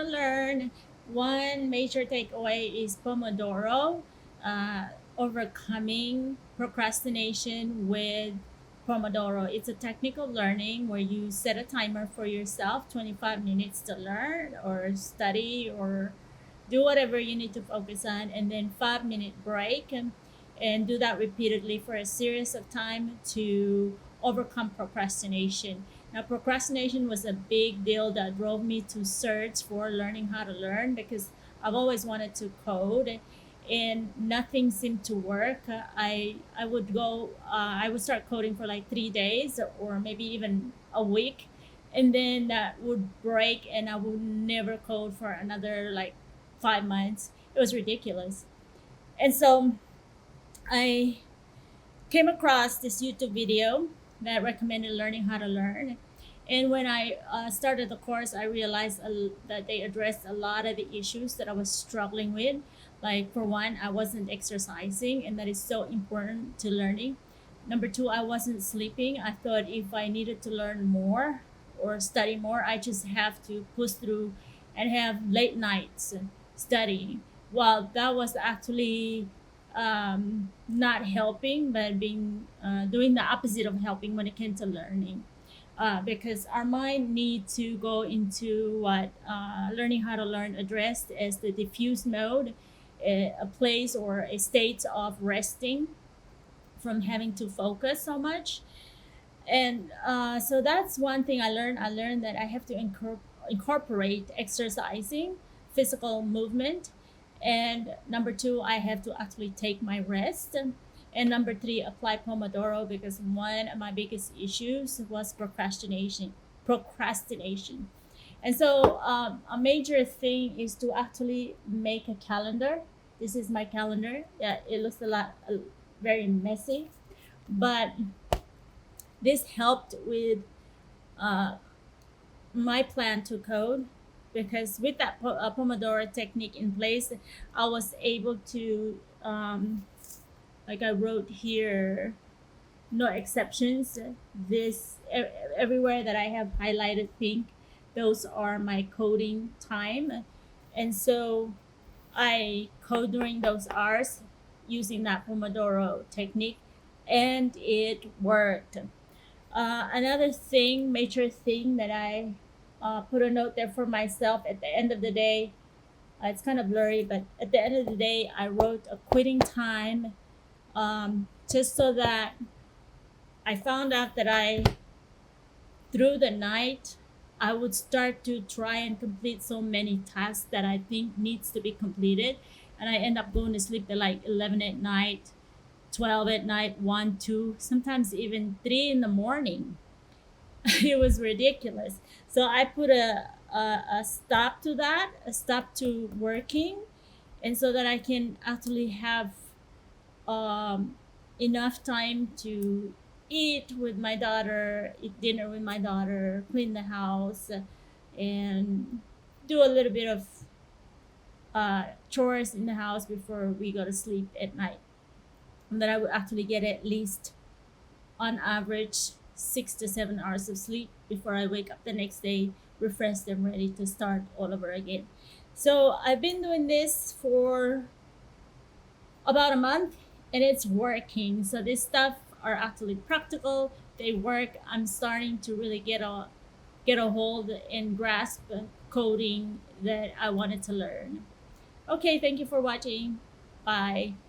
to learn, one major takeaway is Pomodoro, uh, overcoming procrastination with Pomodoro. It's a technical learning where you set a timer for yourself, 25 minutes to learn or study or do whatever you need to focus on, and then 5 minute break, and do that repeatedly for a series of time to overcome procrastination. Now, procrastination was a big deal that drove me to search for learning how to learn, because I've always wanted to code and nothing seemed to work. I would go, I would start coding for like 3 days or maybe even a week, and then that would break and I would never code for another like 5 months. It was ridiculous. And so I came across this YouTube video that recommended learning how to learn. And when I started the course, I realized that they addressed a lot of the issues that I was struggling with. Like, for one, I wasn't exercising, and that is so important to learning. Number two, I wasn't sleeping. I thought if I needed to learn more or study more, I just have to push through and have late nights studying. Well, that was actually not helping, but being doing the opposite of helping when it came to learning. Because our mind needs to go into what learning how to learn addressed as the diffuse mode, a place or a state of resting from having to focus so much. And so that's one thing I learned. I learned that I have to incorporate exercising, physical movement. And number two, I have to actually take my rest. And number three, apply Pomodoro, because one of my biggest issues was procrastination. Procrastination. And so a major thing is to actually make a calendar. This is my calendar. Yeah, it looks a lot very messy, but this helped with uh, my plan to code, because with that Pomodoro technique in place, I was able to, like I wrote here, no exceptions. This everywhere that I have highlighted pink, those are my coding time. And so I code during those hours using that Pomodoro technique, and it worked. Another thing, major thing that I put a note there for myself at the end of the day, it's kind of blurry, but at the end of the day, I wrote a quitting time, just so that I found out that through the night, I would start to try and complete so many tasks that I think needs to be completed. And I end up going to sleep at like 11 at night, 12 at night, 1, 2, sometimes even 3 in the morning. It was ridiculous. So I put a stop to that, a stop to working, and so that I can actually have um, enough time to eat with my daughter, eat dinner with my daughter, clean the house, and do a little bit of chores in the house before we go to sleep at night. And that I would actually get at least, on average, 6 to 7 hours of sleep before I wake up the next day, refreshed and ready to start all over again. So I've been doing this for about a month, and it's working. So this stuff are actually practical. They work. I'm starting to really get a hold and grasp coding that I wanted to learn. Okay, thank you for watching. Bye.